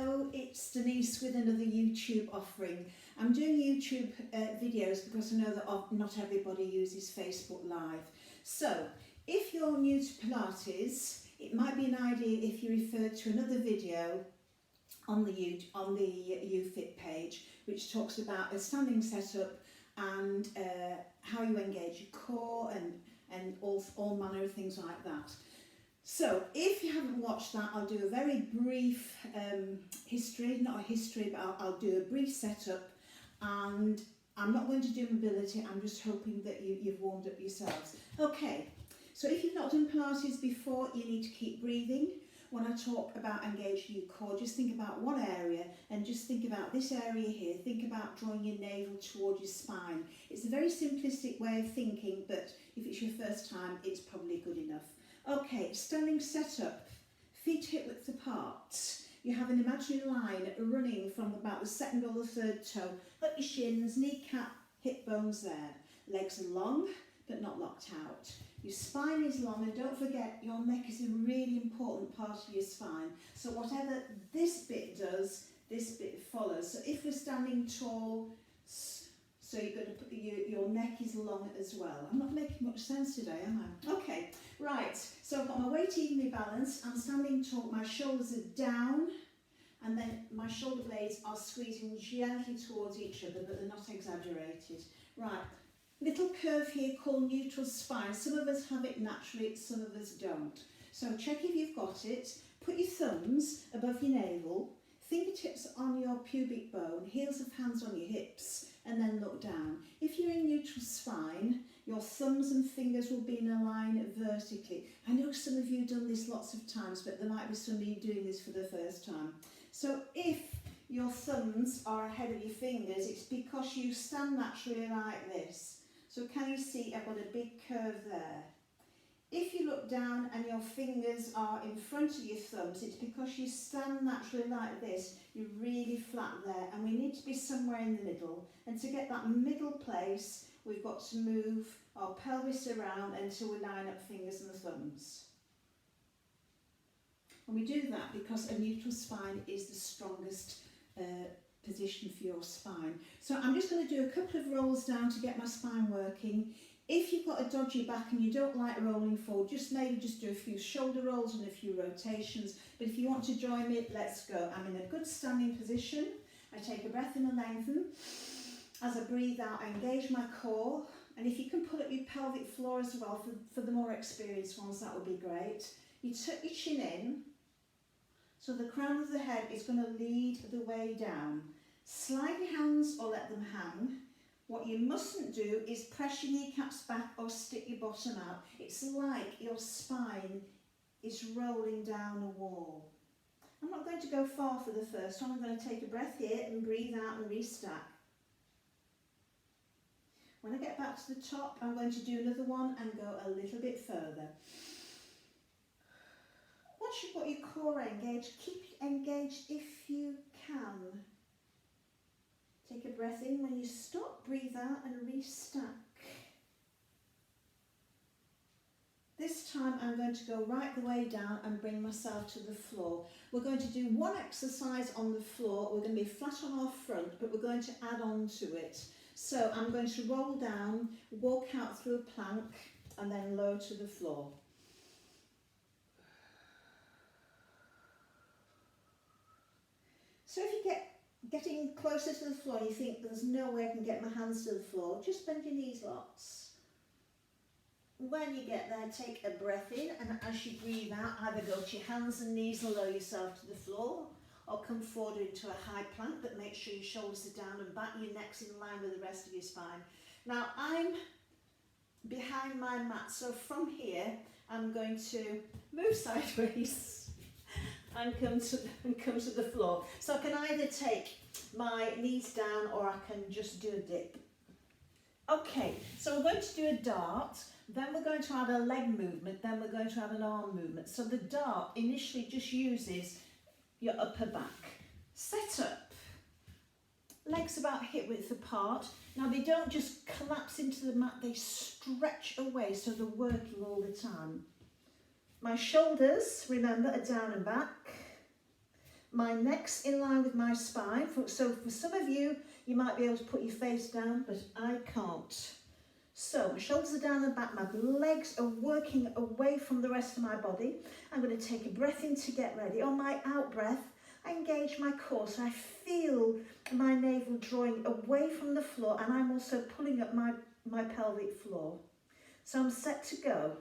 Hello, it's Denise with another YouTube offering. I'm doing YouTube videos because I know that not everybody uses Facebook Live. So, if you're new to Pilates, it might be an idea if you refer to another video on the YouFit page, which talks about a standing setup and how you engage your core and all manner of things like that. So, if you haven't watched that, I'll do a very brief history, not a history, but I'll do a brief setup, and I'm not going to do mobility, I'm just hoping that you've warmed up yourselves. Okay, so if you've not done Pilates before, you need to keep breathing. When I talk about engaging your core, just think about one area and just think about this area here. Think about drawing your navel towards your spine. It's a very simplistic way of thinking, but if it's your first time, it's probably good enough. Okay, standing setup, feet hip width apart. You have an imaginary line running from about the second or the third toe, up your shins, kneecap, hip bones there. Legs are long, but not locked out. Your spine is long, and don't forget, your neck is a really important part of your spine. So whatever this bit does, this bit follows. So if we're standing tall, so you're going to put your neck is long as well. I'm not making much sense today, am I? Okay, right. So I've got my weight evenly balanced. I'm standing tall. My shoulders are down, and then my shoulder blades are squeezing gently towards each other, but they're not exaggerated. Right. Little curve here called neutral spine. Some of us have it naturally, some of us don't. So check if you've got it. Put your thumbs above your navel, fingertips on your pubic bone, heels of hands on your hips, and then look down. If you're in neutral spine, your thumbs and fingers will be in a line vertically. I know some of you have done this lots of times, but there might be somebody doing this for the first time. So if your thumbs are ahead of your fingers, it's because you stand naturally like this. So can you see I've got a big curve there? If you look down and your fingers are in front of your thumbs, it's because you stand naturally like this. You're really flat there, and we need to be somewhere in the middle. And to get that middle place, we've got to move our pelvis around until we line up fingers and thumbs. And we do that because a neutral spine is the strongest position for your spine. So I'm just going to do a couple of rolls down to get my spine working. If you've got a dodgy back and you don't like rolling forward, maybe do a few shoulder rolls and a few rotations. But if you want to join me, let's go. I'm in a good standing position. I take a breath in and lengthen. As I breathe out, I engage my core. And if you can pull up your pelvic floor as well, for the more experienced ones, that would be great. You tuck your chin in, so the crown of the head is going to lead the way down. Slide your hands or let them hang. What you mustn't do is press your kneecaps back or stick your bottom out. It's like your spine is rolling down a wall. I'm not going to go far for the first one. I'm going to take a breath here and breathe out and restack. When I get back to the top, I'm going to do another one and go a little bit further. Once you've got your core engaged, keep it engaged if you can. Take a breath in. When you stop, breathe out and restack. This time I'm going to go right the way down and bring myself to the floor. We're going to do one exercise on the floor. We're going to be flat on our front, but we're going to add on to it. So I'm going to roll down, walk out through a plank, and then lower to the floor. So if you getting closer to the floor, you think there's no way I can get my hands to the floor, just bend your knees lots. When you get there, take a breath in, and as you breathe out, either go to your hands and knees and lower yourself to the floor, or come forward into a high plank, but make sure your shoulders are down and back, your neck's in line with the rest of your spine. Now I'm behind my mat, so from here I'm going to move sideways and come to the floor. So I can either take my knees down or I can just do a dip. Okay, so we're going to do a dart, then we're going to add a leg movement, then we're going to add an arm movement. So the dart initially just uses your upper back. Set up. Legs about hip width apart. Now they don't just collapse into the mat, they stretch away, so they're working all the time. My shoulders, remember, are down and back. My neck's in line with my spine. So for some of you, you might be able to put your face down, but I can't. So my shoulders are down the back, my legs are working away from the rest of my body. I'm going to take a breath in to get ready. On my out breath, I engage my core, so I feel my navel drawing away from the floor, and I'm also pulling up my pelvic floor. So I'm set to go.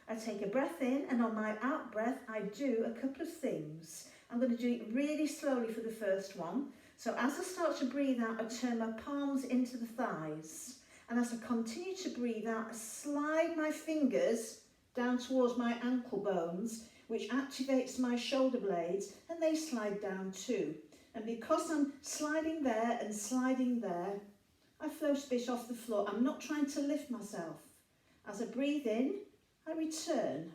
I take a breath in, and on my out breath, I do a couple of things. I'm going to do it really slowly for the first one. So as I start to breathe out, I turn my palms into the thighs. And as I continue to breathe out, I slide my fingers down towards my ankle bones, which activates my shoulder blades, and they slide down too. And because I'm sliding there and sliding there, I float a bit off the floor. I'm not trying to lift myself. As I breathe in, I return.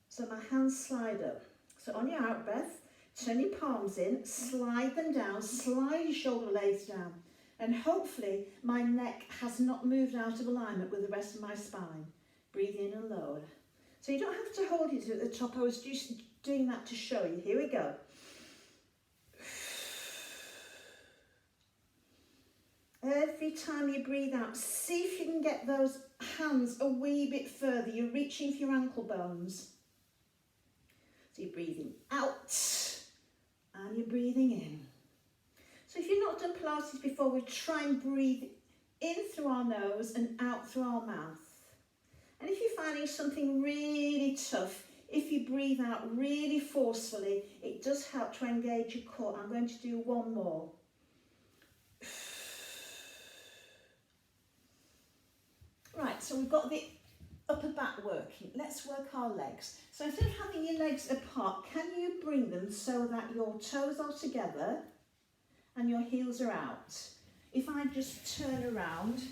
So my hands slide up. So on your out breath, turn your palms in, slide them down, slide your shoulder blades down. And hopefully my neck has not moved out of alignment with the rest of my spine. Breathe in and lower. So you don't have to hold it at the top. I was just doing that to show you. Here we go. Every time you breathe out, see if you can get those hands a wee bit further. You're reaching for your ankle bones. So you're breathing out and you're breathing in. So if you've not done Pilates before, we try and breathe in through our nose and out through our mouth. And if you're finding something really tough, if you breathe out really forcefully, it does help to engage your core. I'm going to do one more. Right, so we've got the upper back working. Let's work our legs. So instead of having your legs apart, can you bring them so that your toes are together and your heels are out? If I just turn around,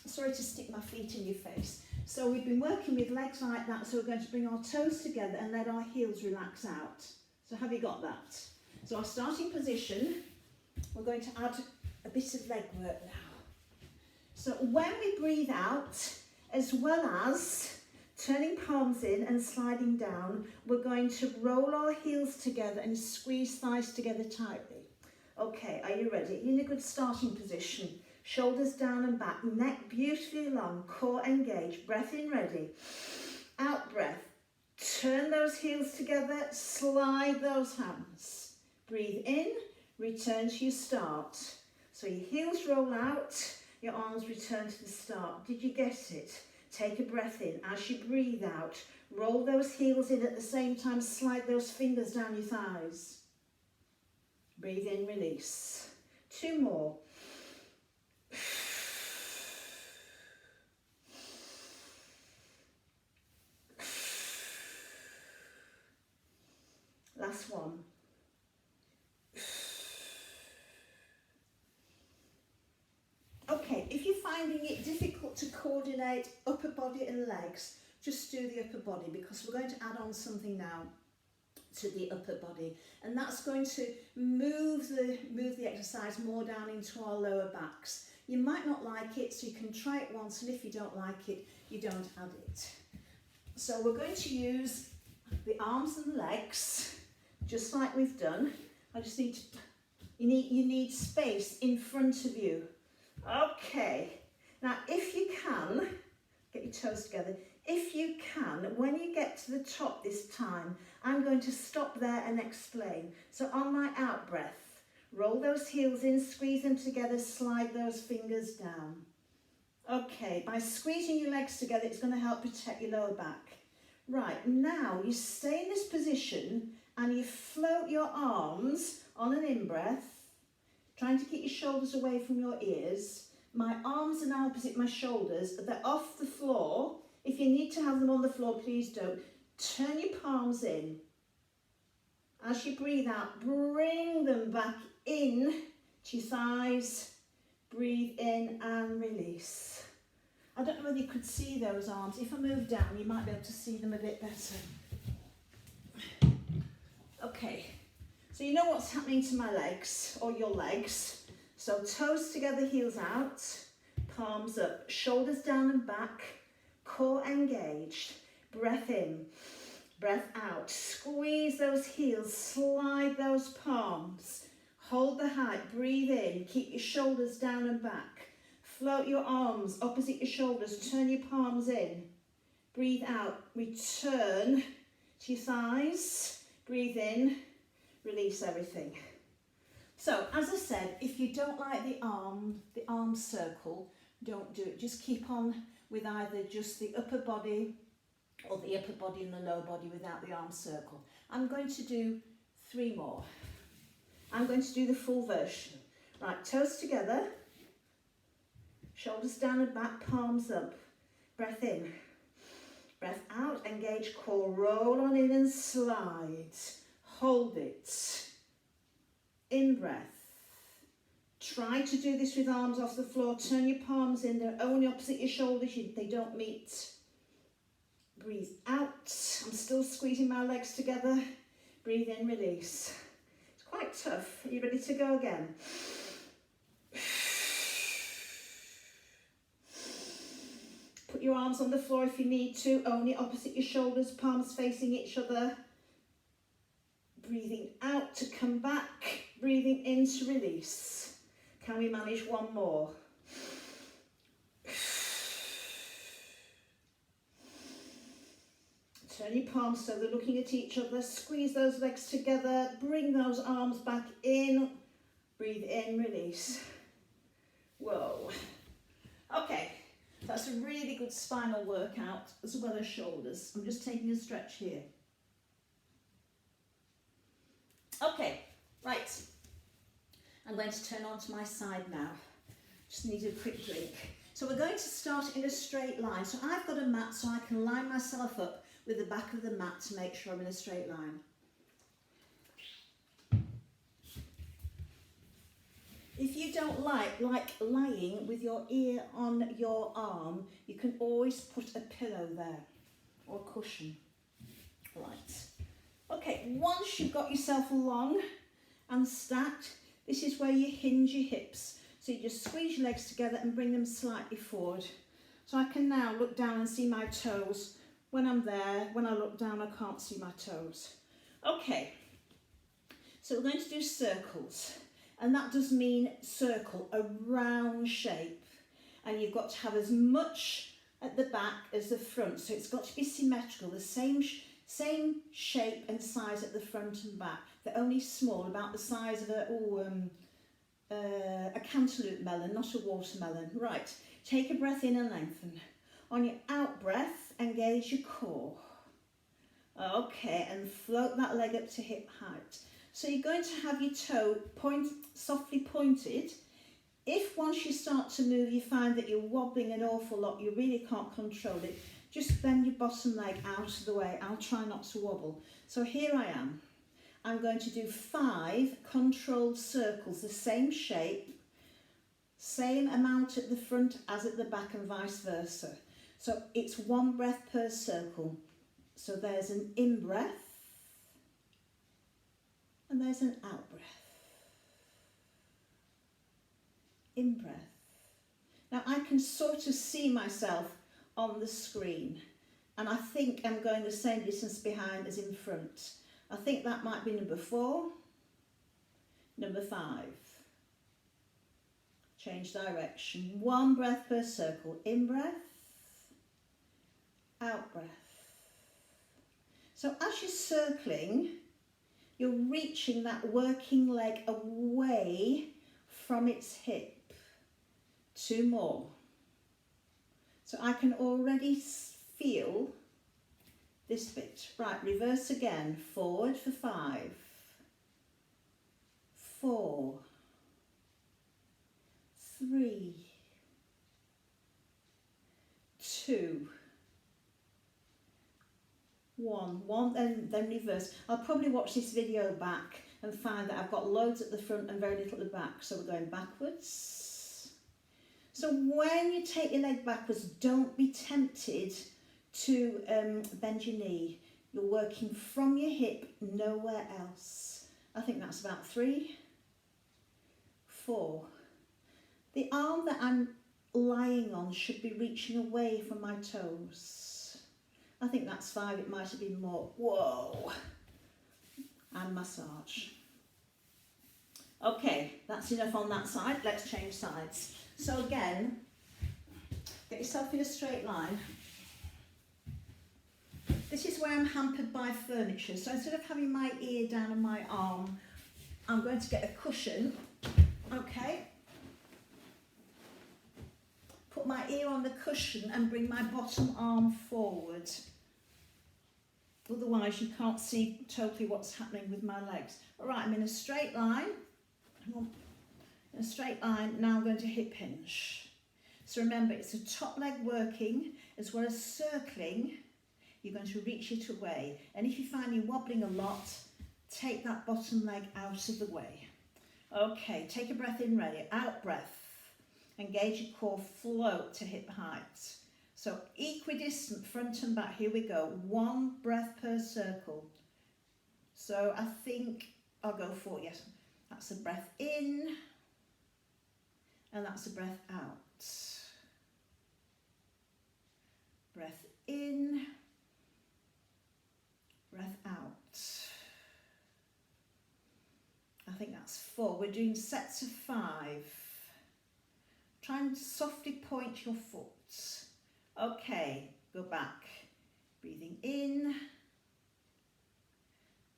sorry to stick my feet in your face. So we've been working with legs like that, so we're going to bring our toes together and let our heels relax out. So have you got that? So our starting position, we're going to add a bit of leg work now. So when we breathe out, as well as turning palms in and sliding down, we're going to roll our heels together and squeeze thighs together tightly. Okay, are you ready? In a good starting position. Shoulders down and back, neck beautifully long, core engaged, breath in ready. Out breath, turn those heels together, slide those hands. Breathe in, return to your start. So your heels roll out, your arms return to the start. Did you get it? Take a breath in. As you breathe out, roll those heels in at the same time, slide those fingers down your thighs. Breathe in, release. Two more. Last one. Okay, if you're finding it difficult to coordinate upper body and legs, just do the upper body, because we're going to add on something now to the upper body, and that's going to move the exercise more down into our lower backs. You might not like it, so you can try it once, and if you don't like it, you don't add it. So we're going to use the arms and legs, just like we've done. I just need to, you need space in front of you. Okay, now if you can, get your toes together. If you can, when you get to the top this time, I'm going to stop there and explain. So on my out breath, roll those heels in, squeeze them together, slide those fingers down. Okay, by squeezing your legs together, it's going to help protect your lower back. Right, now you stay in this position and you float your arms on an in-breath, trying to keep your shoulders away from your ears. My arms are now opposite my shoulders. They're off the floor. If you need to have them on the floor, please don't. Turn your palms in. As you breathe out, bring them back in to your thighs. Breathe in and release. I don't know whether you could see those arms. If I move down, you might be able to see them a bit better. Okay, so you know what's happening to my legs, or your legs. So toes together, heels out, palms up, shoulders down and back, core engaged. Breath in, Breath out. Squeeze those heels, slide those palms. Hold the height, breathe in, keep your shoulders down and back. Float your arms opposite your shoulders, turn your palms in. Breathe out, return to your thighs. Breathe in, release everything. So, as I said, if you don't like the arm circle, don't do it. Just keep on with either just the upper body or the upper body and the lower body without the arm circle. I'm going to do 3 more. I'm going to do the full version. Right, toes together, shoulders down and back, palms up. Breath in, breath out, engage core, roll on in and slide. Hold it. In breath. Try to do this with arms off the floor. Turn your palms in, they're only opposite your shoulders, they don't meet. Breathe out. I'm still squeezing my legs together. Breathe in, release. It's quite tough. Are you ready to go again? Put your arms on the floor if you need to, only opposite your shoulders, palms facing each other. Breathing out to come back, breathing in to release. Can we manage 1 more? Turn your palms so they're looking at each other. Squeeze those legs together. Bring those arms back in. Breathe in, release. Whoa. Okay, that's a really good spinal workout as well as shoulders. I'm just taking a stretch here. Okay, right. I'm going to turn onto my side now. Just need a quick drink. So we're going to start in a straight line. So I've got a mat so I can line myself up with the back of the mat to make sure I'm in a straight line. If you don't like lying with your ear on your arm, you can always put a pillow there or a cushion. Right. Okay, once you've got yourself long and stacked, this is where you hinge your hips. So you just squeeze your legs together and bring them slightly forward. So I can now look down and see my toes. When I'm there, when I look down, I can't see my toes. Okay, so we're going to do circles. And that does mean circle, a round shape. And you've got to have as much at the back as the front. So it's got to be symmetrical, the same shape and size at the front and back. They're only small, about the size of a cantaloupe melon, not a watermelon. Right, take a breath in and lengthen. On your out breath, engage your core. Okay, and float that leg up to hip height. So you're going to have your toe softly pointed. If once you start to move you find that you're wobbling an awful lot, you really can't control it, just bend your bottom leg out of the way. I'll try not to wobble. So here I am. I'm going to do 5 controlled circles, the same shape, same amount at the front as at the back and vice versa. So it's 1 breath per circle. So there's an in breath and there's an out breath. In breath. Now I can sort of see myself on the screen and I think I'm going the same distance behind as in front. I think that might be number 4, number 5. Change direction. 1 breath per circle. In breath, out breath. So as you're circling, you're reaching that working leg away from its hip. 2 more. So I can already feel this bit. Right, reverse again. Forward for 5, 4, 3, 2, 1, and then reverse. I'll probably watch this video back and find that I've got loads at the front and very little at the back. So we're going backwards. So when you take your leg backwards, don't be tempted to bend your knee. You're working from your hip, nowhere else. I think that's about 3, 4. The arm that I'm lying on should be reaching away from my toes. I think that's 5, it might have been more. Whoa! And massage. Okay, that's enough on that side. Let's change sides. So again, get yourself in a straight line. This is where I'm hampered by furniture. So instead of having my ear down on my arm, I'm going to get a cushion. Okay. Put my ear on the cushion and bring my bottom arm forward. Otherwise you can't see totally what's happening with my legs. All right, I'm in a straight line. In a straight line, now I'm going to hip hinge. So remember, it's a top leg working as well as circling. You're going to reach it away. And if you find you're wobbling a lot, take that bottom leg out of the way. Okay, take a breath in, ready. Out breath. Engage your core, float to hip height. So equidistant front and back, here we go. 1 breath per circle. So I think I'll go for, yes, that's a breath in and that's a breath out. Breath in, breath out. I think that's 4. We're doing sets of 5. Try and softly point your foot. Okay, go back. Breathing in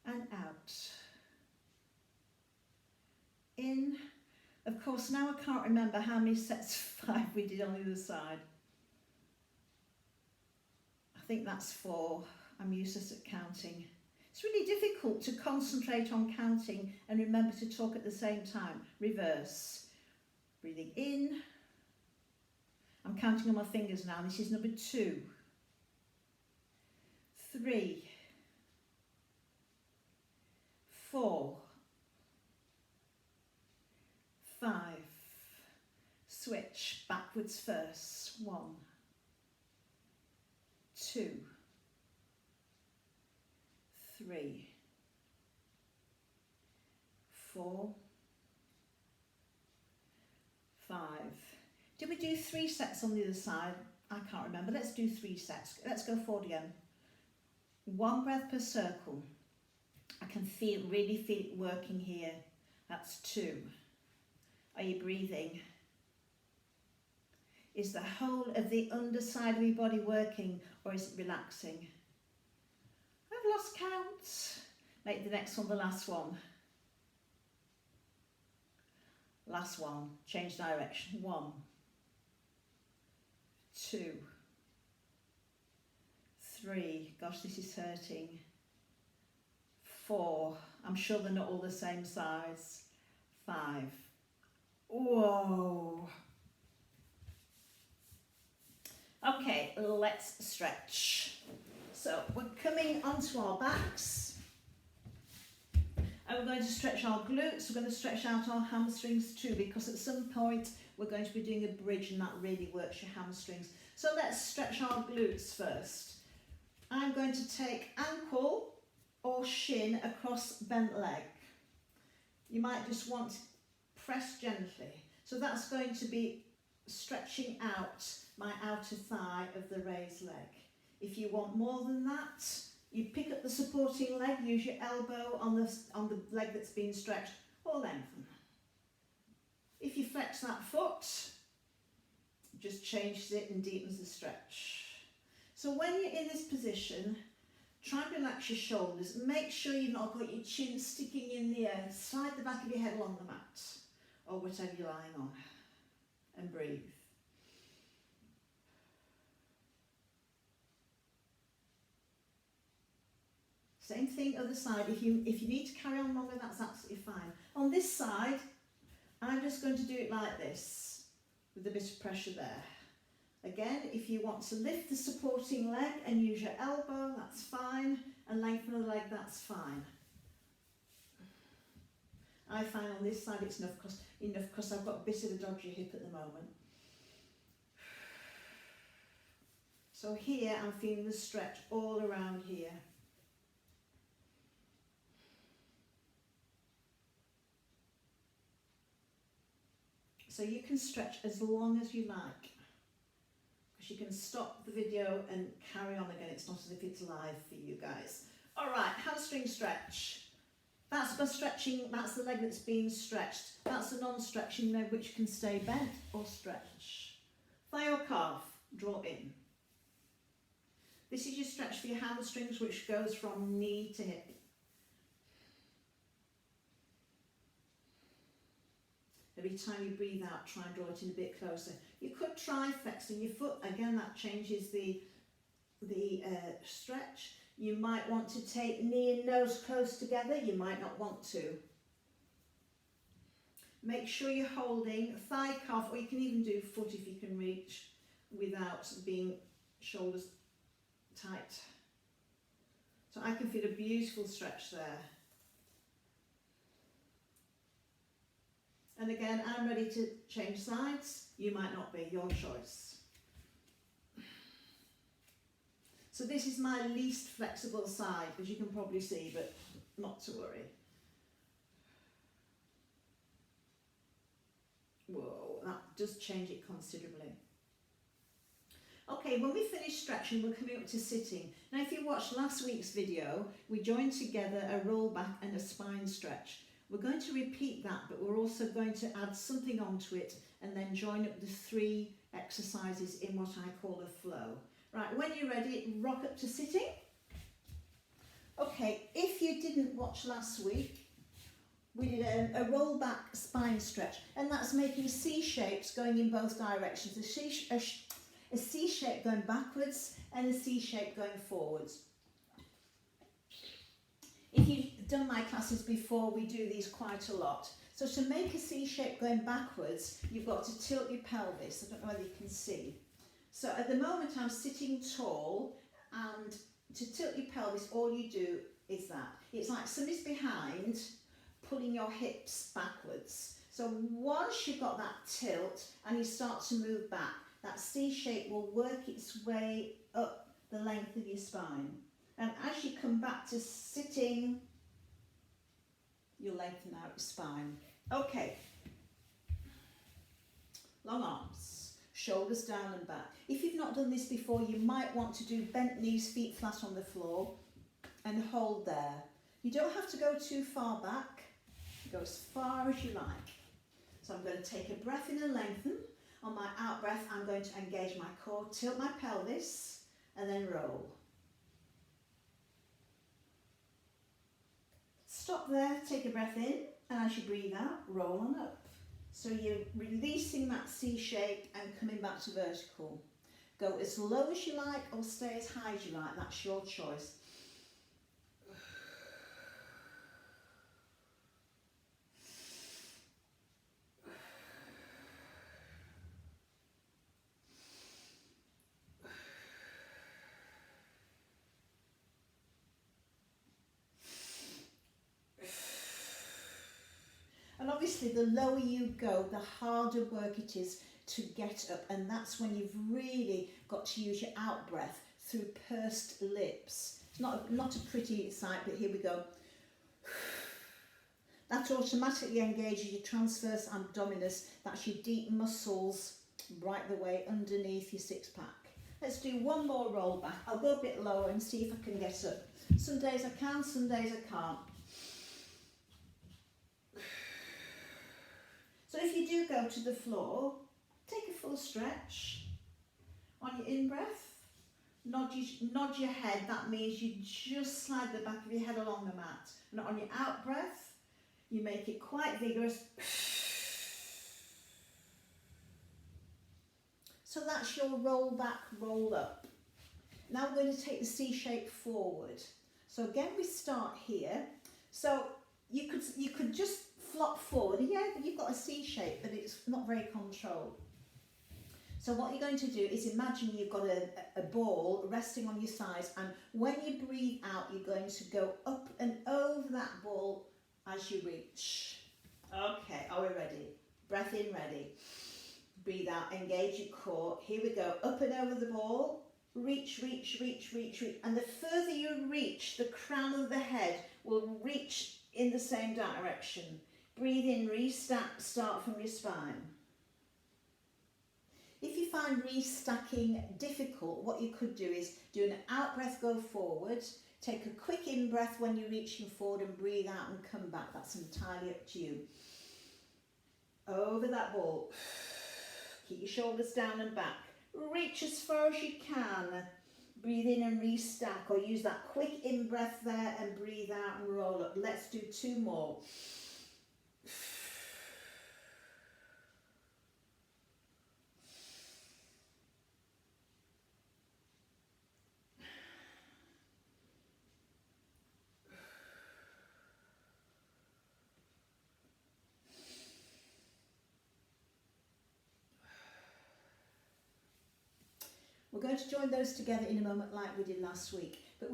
and out. In. Of course, now I can't remember how many sets of 5 we did on the other side. I think that's 4. I'm useless at counting. It's really difficult to concentrate on counting and remember to talk at the same time. Reverse. Breathing in. I'm counting on my fingers now. This is number 2. 3. 4. 5. Switch backwards first. 1. 2. 3. 4. 5. Did we do 3 sets on the other side? I can't remember. Let's do 3 sets. Let's go forward again. 1 breath per circle. I can really feel it working here. That's 2. Are you breathing? Is the whole of the underside of your body working or is it relaxing? I've lost count. Make the next one the last one. Last one. Change direction. 1. 2. 3. Gosh, this is hurting. 4. I'm sure they're not all the same size. 5. Whoa. Okay, let's stretch. So we're coming onto our backs. And we're going to stretch our glutes. We're going to stretch out our hamstrings too, because at some point we're going to be doing a bridge and that really works your hamstrings. So let's stretch our glutes first. I'm going to take ankle or shin across bent leg. You might just want to press gently. So that's going to be stretching out my outer thigh of the raised leg. If you want more than that, you pick up the supporting leg, use your elbow on the leg that's been stretched, or lengthen. If you flex that foot, just changes it and deepens the stretch. So when you're in this position, try and relax your shoulders. Make sure you've not got your chin sticking in the air. Slide the back of your head along the mat or whatever you're lying on and breathe. Same thing other side. If you need to carry on longer, that's absolutely fine. On this side, I'm just going to do it like this with a bit of pressure there. Again, if you want to lift the supporting leg and use your elbow, that's fine. And lengthen the leg, that's fine. I find on this side it's enough because I've got a bit of a dodgy hip at the moment. So here I'm feeling the stretch all around here. So you can stretch as long as you like, You can stop the video and carry on again. It's not as if it's live for you guys. All right, hamstring stretch. That's the stretching, that's the leg that's being stretched. That's the non-stretching leg which can stay bent or stretch. Thigh or calf, draw in. This is your stretch for your hamstrings, which goes from knee to hip. Every time you breathe out, try and draw it in a bit closer. You could try flexing your foot. Again, that changes the stretch. You might want to take knee and nose close together. You might not want to. Make sure you're holding thigh, calf, or you can even do foot if you can reach without being shoulders tight. So I can feel a beautiful stretch there. And again, I'm ready to change sides. You might not be, your choice. So this is my least flexible side, as you can probably see, but not to worry. Whoa, that does change it considerably. Okay, when we finish stretching, we're coming up to sitting. Now, if you watched last week's video, we joined together a roll back and a spine stretch. We're going to repeat that, but we're also going to add something onto it and then join up the 3 exercises in what I call a flow. Right, when you're ready, rock up to sitting. Okay, if you didn't watch last week, we did a roll back spine stretch, and that's making C shapes going in both directions. A C shape going backwards and a C shape going forwards. If you've done my classes before, we do these quite a lot. So to make a C shape going backwards, you've got to tilt your pelvis. I don't know whether you can see. So at the moment I'm sitting tall, and to tilt your pelvis, all you do is that. It's like somebody's behind, pulling your hips backwards. So once you've got that tilt and you start to move back, that C shape will work its way up the length of your spine. And as you come back to sitting, you'll lengthen out your spine. Okay. Long arms, shoulders down and back. If you've not done this before, you might want to do bent knees, feet flat on the floor, and hold there. You don't have to go too far back. Go as far as you like. So I'm going to take a breath in and lengthen. On my out breath, I'm going to engage my core, tilt my pelvis, and then roll. Stop there, take a breath in, and as you breathe out, roll on up. So you're releasing that C shape and coming back to vertical. Go as low as you like or stay as high as you like, that's your choice. And obviously the lower you go, the harder work it is to get up, and that's when you've really got to use your out breath through pursed lips. It's not a pretty sight, but here we go. That automatically engages your transverse abdominis, that's your deep muscles right the way underneath your six-pack. Let's do one more roll back. I'll go a bit lower and see if I can get up. Some days I can, some days I can't. So if you do go to the floor, take a full stretch. On your in-breath, nod your head. That means you just slide the back of your head along the mat. And on your out-breath, you make it quite vigorous. So that's your roll back, roll up. Now we're going to take the C shape forward. So again, we start here. So you could just flop forward. Yeah, you've got a C shape, but it's not very controlled. So what you're going to do is imagine you've got a ball resting on your sides, and when you breathe out, you're going to go up and over that ball as you reach. Okay, are we ready? Breath in, ready. Breathe out, engage your core. Here we go, up and over the ball. Reach, reach, reach, reach, reach. And the further you reach, the crown of the head will reach in the same direction. Breathe in, restart, start from your spine. If you find restacking difficult, what you could do is do an out breath, go forward, take a quick in breath when you're reaching forward and breathe out and come back. That's entirely up to you. Over that ball. Keep your shoulders down and back. Reach as far as you can. Breathe in and restack, or use that quick in breath there and breathe out and roll up. Let's do 2 more. We're going to join those together in a moment like we did last week. But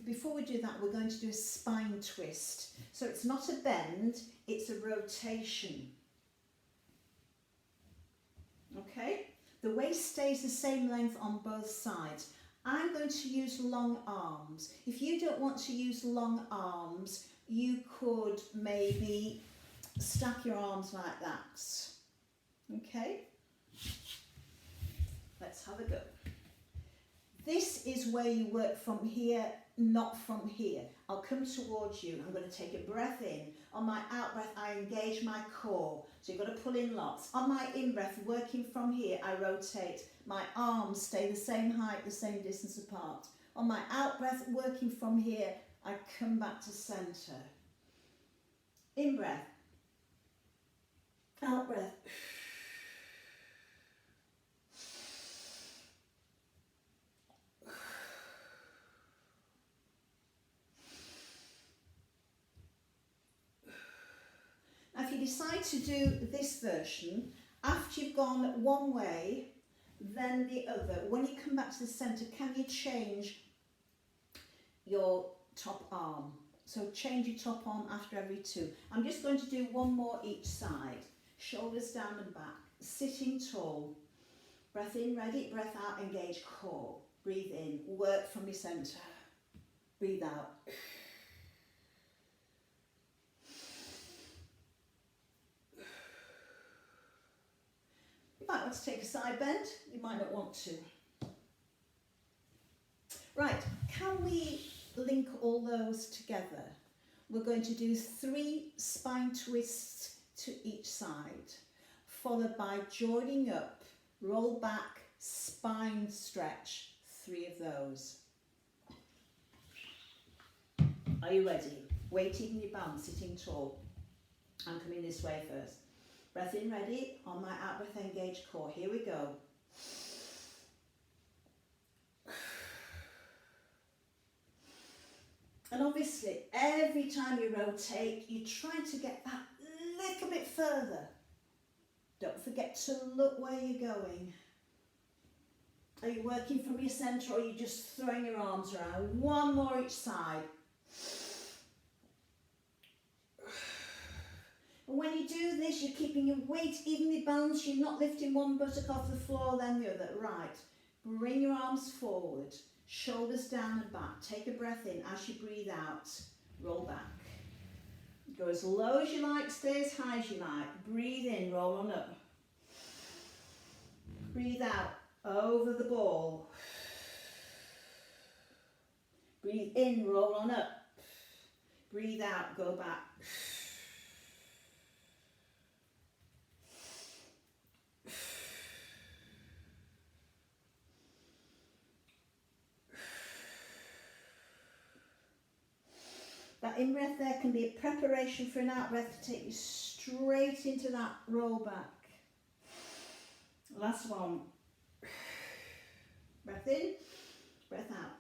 before we do that, we're going to do a spine twist. So it's not a bend, it's a rotation. Okay? The waist stays the same length on both sides. I'm going to use long arms. If you don't want to use long arms, you could maybe stack your arms like that. Okay? Let's have a go. This is where you work from here, not from here. I'll come towards you. I'm going to take a breath in. On my out breath, I engage my core. So you've got to pull in lots. On my in breath, working from here, I rotate. My arms stay the same height, the same distance apart. On my out breath, working from here, I come back to centre. In breath. Out breath. Now if you decide to do this version, after you've gone one way, then the other, when you come back to the centre, can you change your top arm? So change your top arm after every 2. I'm just going to do 1 more each side. Shoulders down and back, sitting tall. Breath in, ready, breath out, engage core. Breathe in, work from your centre. Breathe out. You might want to take a side bend, you might not want to. Right, can we link all those together? We're going to do 3 spine twists to each side, followed by joining up, roll back, spine stretch, 3 of those. Are you ready? Weight in your bum, sitting tall. I'm coming this way first. Breath in, ready. On my out breath, engage core. Here we go. And obviously, every time you rotate, you try to get that little bit further. Don't forget to look where you're going. Are you working from your centre, or are you just throwing your arms around? 1 more each side. And when you do this, you're keeping your weight evenly balanced. You're not lifting one buttock off the floor, then the other. Right. Bring your arms forward. Shoulders down and back. Take a breath in. As you breathe out, roll back. Go as low as you like. Stay as high as you like. Breathe in. Roll on up. Breathe out. Over the ball. Breathe in. Roll on up. Breathe out. Go back. That in-breath there can be a preparation for an out-breath to take you straight into that roll back. Last one. Breath in, breath out.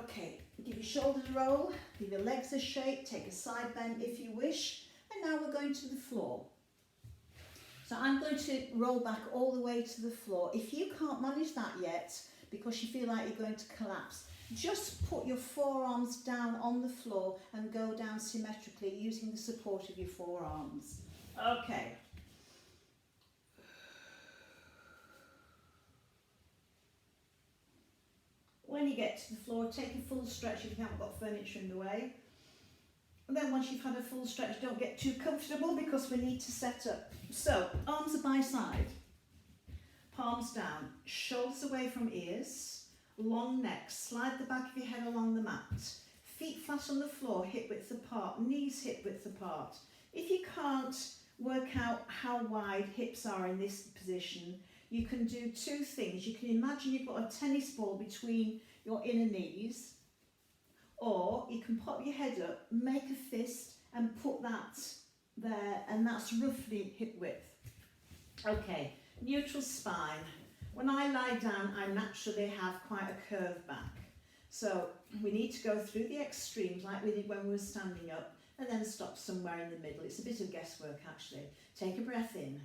Okay, give your shoulders a roll, give your legs a shake, take a side bend if you wish, and now we're going to the floor. So I'm going to roll back all the way to the floor. If you can't manage that yet, because you feel like you're going to collapse, just put your forearms down on the floor and go down symmetrically using the support of your forearms. Okay. When you get to the floor, take a full stretch if you haven't got furniture in the way. And then once you've had a full stretch, don't get too comfortable because we need to set up. So, arms are by side, palms down, shoulders away from ears, long neck, slide the back of your head along the mat, feet flat on the floor, hip width apart, knees hip width apart. If you can't work out how wide hips are in this position, you can do two things. You can imagine you've got a tennis ball between your inner knees, or you can pop your head up, make a fist and put that there, and that's roughly hip width. Okay, neutral spine. When I lie down, I naturally have quite a curved back. So we need to go through the extremes like we did when we were standing up, and then stop somewhere in the middle. It's a bit of guesswork actually. Take a breath in.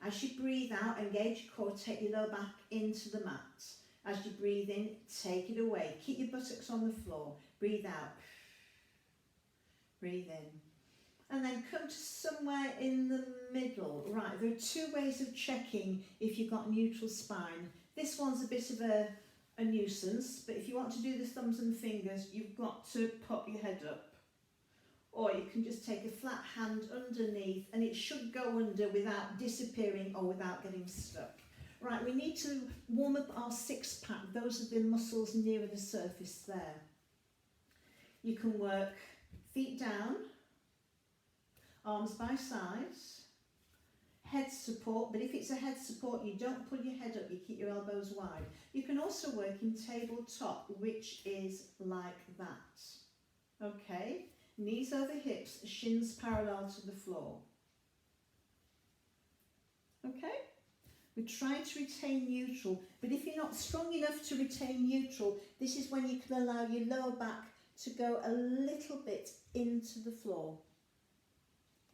As you breathe out, engage your core, take your lower back into the mat. As you breathe in, take it away. Keep your buttocks on the floor. Breathe out. Breathe in. And then come to somewhere in the middle. Right, there are two ways of checking if you've got neutral spine. This one's a bit of a nuisance, but if you want to do the thumbs and fingers, you've got to pop your head up. Or you can just take a flat hand underneath and it should go under without disappearing or without getting stuck. Right, we need to warm up our six pack. Those are the muscles nearer the surface there. You can work feet down, arms by sides, head support, but if it's a head support, you don't pull your head up, you keep your elbows wide. You can also work in tabletop, which is like that. Okay, knees over hips, shins parallel to the floor. Okay, we're trying to retain neutral, but if you're not strong enough to retain neutral, this is when you can allow your lower back to go a little bit into the floor.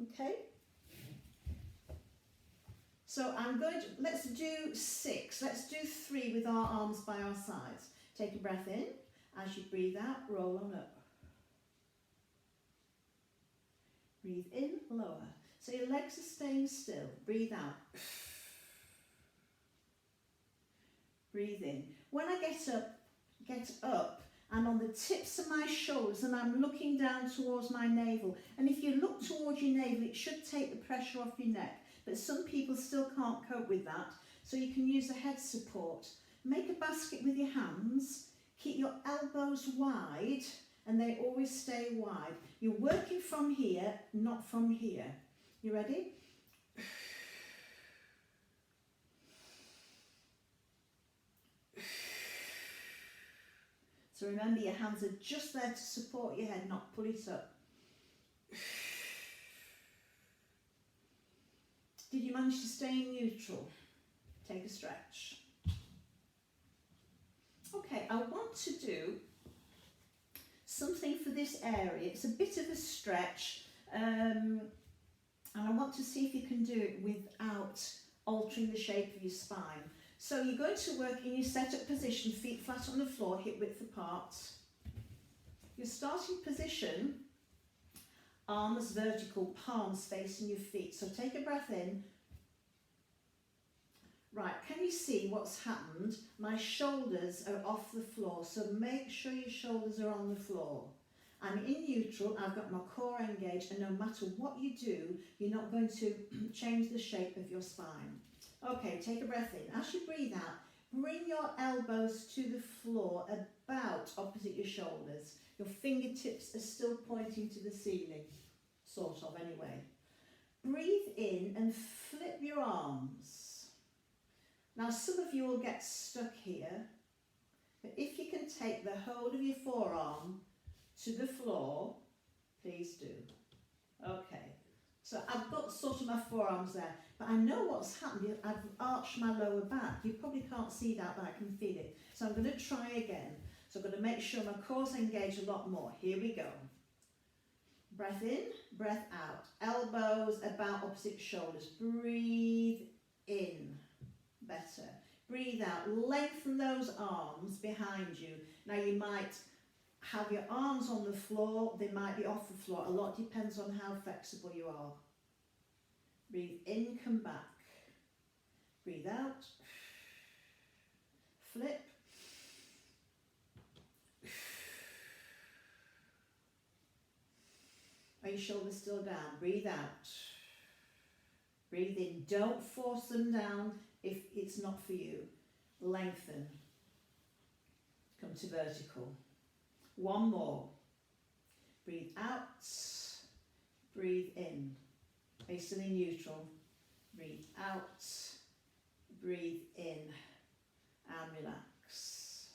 Okay? So let's do 6. Let's do 3 with our arms by our sides. Take a breath in. As you breathe out, roll on up. Breathe in, lower. So your legs are staying still. Breathe out. Breathe in. When I get up, I'm on the tips of my shoulders and I'm looking down towards my navel. And if you look towards your navel, it should take the pressure off your neck. But some people still can't cope with that. So you can use a head support. Make a basket with your hands. Keep your elbows wide and they always stay wide. You're working from here, not from here. You ready? So remember, your hands are just there to support your head, not pull it up. Did you manage to stay neutral? Take a stretch. Okay, I want to do something for this area. It's a bit of a stretch, and I want to see if you can do it without altering the shape of your spine. So you're going to work in your set-up position, feet flat on the floor, hip width apart. Your starting position, arms vertical, palms facing your feet. So take a breath in. Right, can you see what's happened? My shoulders are off the floor, so make sure your shoulders are on the floor. I'm in neutral, I've got my core engaged, and no matter what you do, you're not going to change the shape of your spine. Okay, take a breath in. As you breathe out, bring your elbows to the floor about opposite your shoulders. Your fingertips are still pointing to the ceiling, sort of anyway. Breathe in and flip your arms. Now some of you will get stuck here, but if you can take the hold of your forearm to the floor, please do. Okay, so I've got sort of my forearms there, but I know what's happened. I've arched my lower back. You probably can't see that, but I can feel it. So I'm going to try again. So I'm going to make sure my core's engaged a lot more. Here we go. Breath in, breath out. Elbows about opposite shoulders. Breathe in. Better. Breathe out. Lengthen those arms behind you. Now you might have your arms on the floor. They might be off the floor. A lot depends on how flexible you are. Breathe in, come back. Breathe out. Flip. Are your shoulders still down? Breathe out. Breathe in. Don't force them down if it's not for you. Lengthen. Come to vertical. One more. Breathe out. Breathe in. Are you still in neutral? Breathe out. Breathe in. And relax.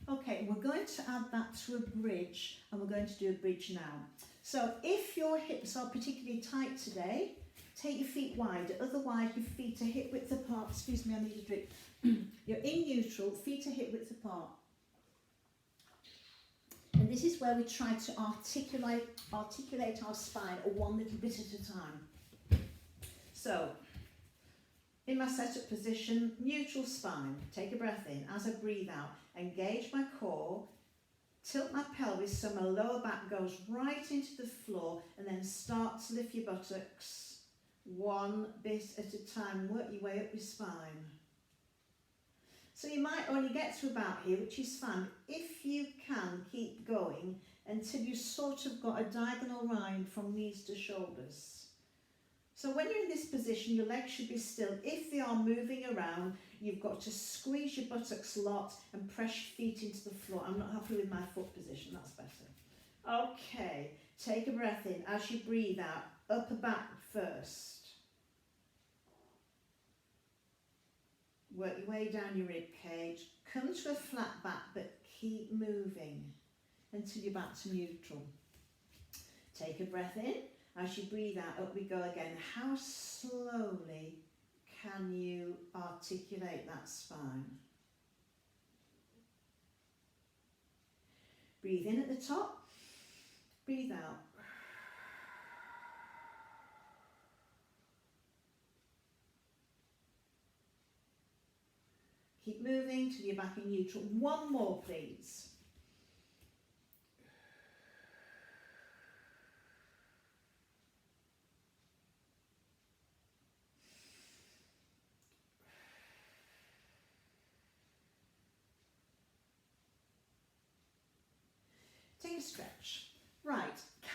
Okay, we're going to add that to a bridge, and we're going to do a bridge now. So if your hips are particularly tight today, take your feet wider. Otherwise, your feet are hip width apart. Excuse me, I need a drink. You're in neutral, feet are hip width apart. And this is where we try to articulate our spine one little bit at a time. So, in my setup position, neutral spine. Take a breath in. As I breathe out, engage my core, tilt my pelvis so my lower back goes right into the floor, and then start to lift your buttocks one bit at a time. Work your way up your spine. So you might only get to about here, which is fine. If you can, keep going until you sort of got a diagonal line from knees to shoulders. So when you're in this position, your legs should be still. If they are moving around, you've got to squeeze your buttocks a lot and press your feet into the floor. I'm not happy with my foot position, that's better. Okay, take a breath in. As you breathe out, upper back first. Work your way down your rib cage. Come to a flat back, but keep moving until you're back to neutral. Take a breath in. As you breathe out, up we go again. How slowly can you articulate that spine? Breathe in at the top. Breathe out. Keep moving till you're back in neutral. One more, please. Take a stretch. Right,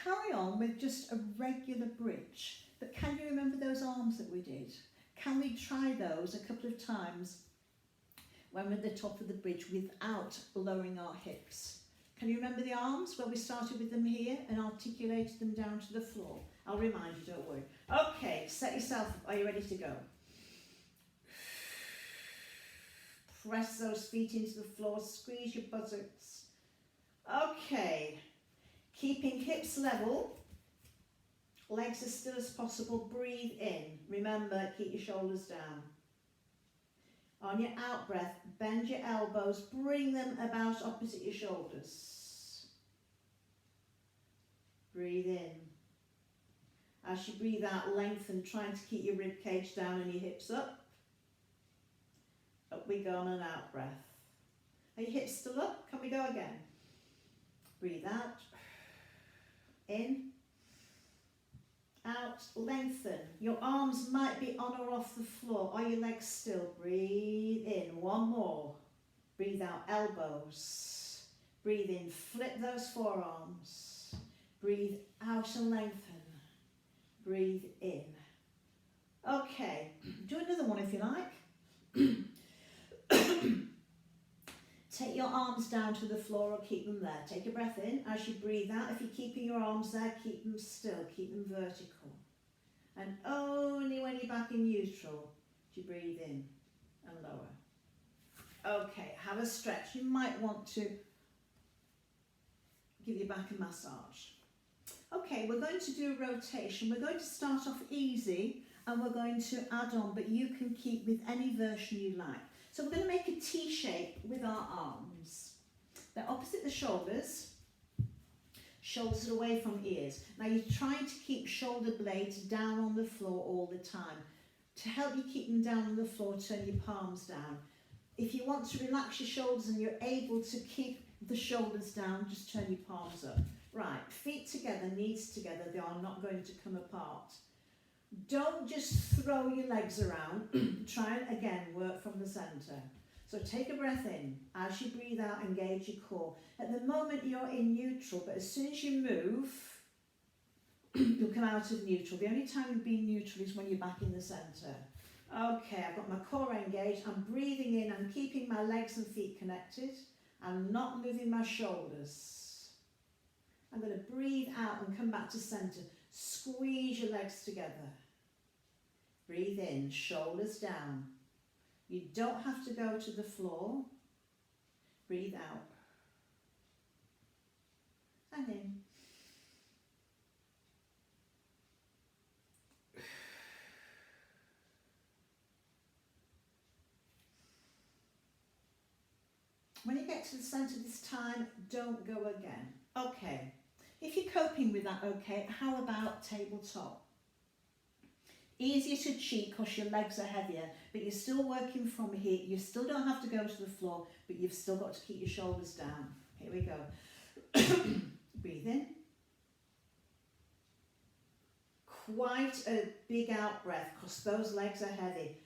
carry on with just a regular bridge. But can you remember those arms that we did? Can we try those a couple of times when we're at the top of the bridge without lowering our hips? Can you remember the arms where we started with them here and articulated them down to the floor? I'll remind you, don't worry. Okay, set yourself up. Are you ready to go? Press those feet into the floor, squeeze your buttocks. Okay, keeping hips level, legs as still as possible, breathe in. Remember, keep your shoulders down. On your out breath, bend your elbows, bring them about opposite your shoulders. Breathe in. As you breathe out, lengthen, trying to keep your rib cage down and your hips up. Up we go on an out breath. Are your hips still up? Can we go again? Breathe out, in, out, lengthen. Your arms might be on or off the floor. Are your legs still? Breathe in, one more. Breathe out, elbows. Breathe in, flip those forearms. Breathe out and lengthen. Breathe in. Okay, do another one if you like. Take your arms down to the floor or keep them there. Take a breath in. As you breathe out, if you're keeping your arms there, keep them still, keep them vertical. And only when you're back in neutral do you breathe in and lower. Okay, have a stretch. You might want to give your back a massage. Okay, we're going to do a rotation. We're going to start off easy and we're going to add on, but you can keep with any version you like. So we're going to make a T shape with our arms. They're opposite the shoulders. Shoulders away from ears. Now you're trying to keep shoulder blades down on the floor all the time. To help you keep them down on the floor, turn your palms down. If you want to relax your shoulders and you're able to keep the shoulders down, just turn your palms up. Right, feet together, knees together, they are not going to come apart. Don't just throw your legs around. Try and again work from the centre. So take a breath in. As you breathe out, engage your core. At the moment you're in neutral, but as soon as you move, you'll come out of neutral. The only time you'll be neutral is when you're back in the centre. Okay, I've got my core engaged. I'm breathing in. I'm keeping my legs and feet connected. I'm not moving my shoulders. I'm going to breathe out and come back to centre. Squeeze your legs together. Breathe in, shoulders down. You don't have to go to the floor. Breathe out. And in. When you get to the centre this time, don't go again. Okay. If you're coping with that, okay, how about tabletop? Easier to cheat because your legs are heavier, but you're still working from here. You still don't have to go to the floor, but you've still got to keep your shoulders down. Here we go. Breathe in. Quite a big out breath because those legs are heavy.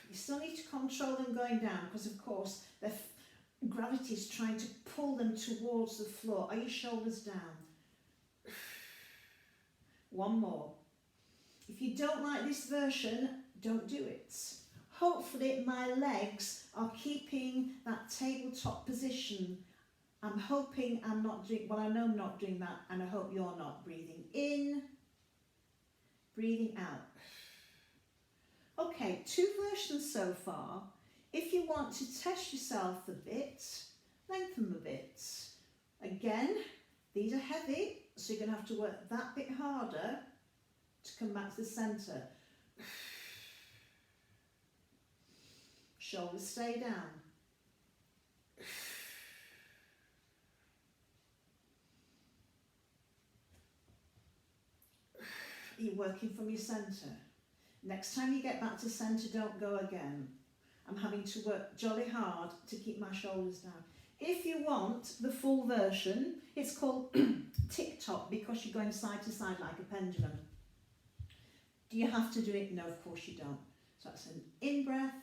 You still need to control them going down because, of course, gravity is trying to pull them towards the floor. Are your shoulders down? One more. If you don't like this version, don't do it. Hopefully my legs are keeping that tabletop position. I'm hoping I'm not doing, well, I know I'm not doing that, and I hope you're not. Breathing in, breathing out. Okay, 2 versions so far. If you want to test yourself a bit, lengthen them a bit. Again, these are heavy, so you're going to have to work that bit harder to come back to the centre. Shoulders stay down. You're working from your centre. Next time you get back to centre, don't go again. I'm having to work jolly hard to keep my shoulders down. If you want the full version, it's called tick-tock because you're going side to side like a pendulum. Do you have to do it? No, of course you don't. So that's an in-breath.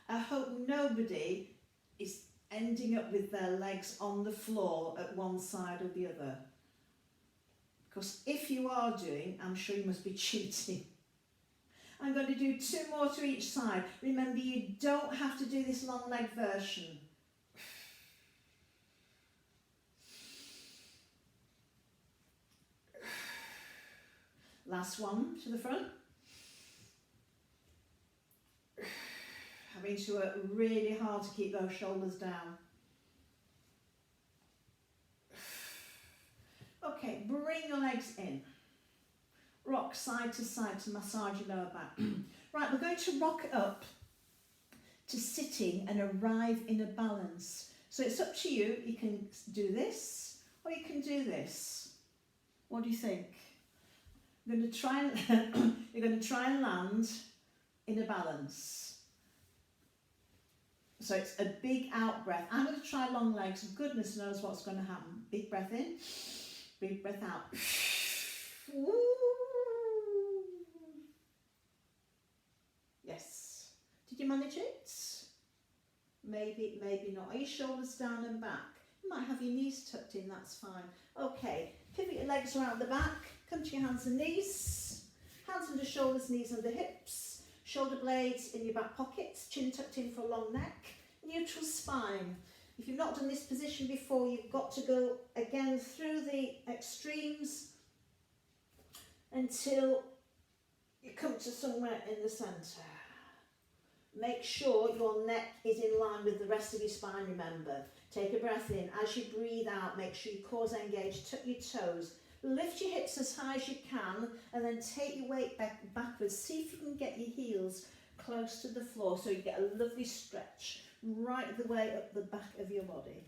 I hope nobody is ending up with their legs on the floor at one side or the other. Because if you are doing, I'm sure you must be cheating. I'm going to do 2 more to each side. Remember, you don't have to do this long leg version. Last one to the front. Having to work really hard to keep those shoulders down. Okay, bring your legs in. Rock side to side to massage your lower back. Right, we're going to rock up to sitting and arrive in a balance. So it's up to you. You can do this or you can do this. What do you think? You're going to try and land in a balance. So it's a big out breath. I'm going to try long legs. Goodness knows what's going to happen. Big breath in, big breath out. Woo. Yes. Did you manage it? Maybe, maybe not. Are your shoulders down and back? You might have your knees tucked in, that's fine. Okay, pivot your legs around the back. Come to your hands and knees. Hands under shoulders, knees under hips. Shoulder blades in your back pockets, chin tucked in for a long neck. Neutral spine. If you've not done this position before, you've got to go again through the extremes until you come to somewhere in the centre. Make sure your neck is in line with the rest of your spine, remember. Take a breath in. As you breathe out, make sure your core's engaged. Tuck your toes. Lift your hips as high as you can and then take your weight backwards. See if you can get your heels close to the floor so you get a lovely stretch right the way up the back of your body.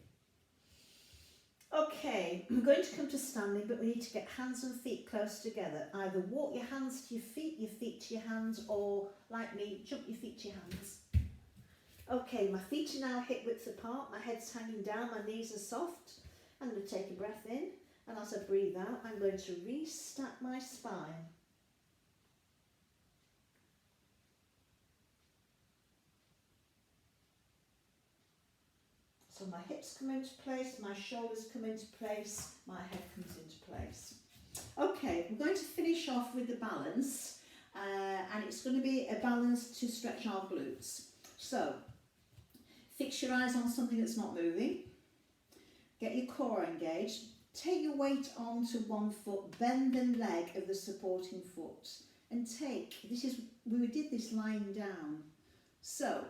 Okay, I'm going to come to standing, but we need to get hands and feet close together. Either walk your hands to your feet to your hands, or like me, jump your feet to your hands. Okay, my feet are now hip width apart, my head's hanging down, my knees are soft. I'm going to take a breath in, and as I breathe out, I'm going to restack my spine. So my hips come into place, my shoulders come into place, my head comes into place. Okay, we're going to finish off with the balance, and it's going to be a balance to stretch our glutes. So, fix your eyes on something that's not moving, get your core engaged, take your weight onto one foot, bend the leg of the supporting foot, and we did this lying down. So,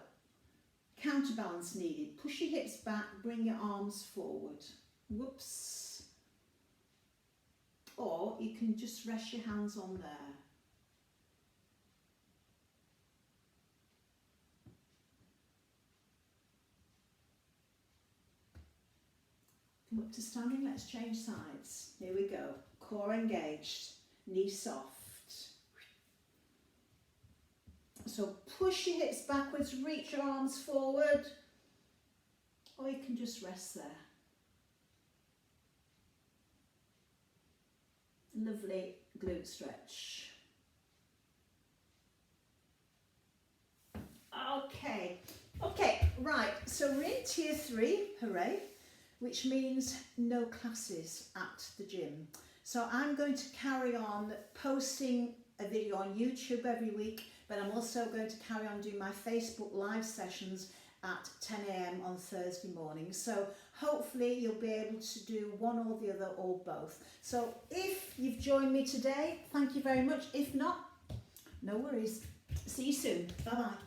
counterbalance needed. Push your hips back, bring your arms forward. Whoops. Or you can just rest your hands on there. Come up to standing, let's change sides. Here we go. Core engaged, knee soft. So push your hips backwards, reach your arms forward, or you can just rest there. Lovely glute stretch. Okay, right, so we're in tier 3, hooray, which means no classes at the gym. So I'm going to carry on posting a video on YouTube every week, but I'm also going to carry on doing my Facebook live sessions at 10 AM on Thursday morning. So hopefully you'll be able to do one or the other or both. So if you've joined me today, thank you very much. If not, no worries. See you soon. Bye-bye.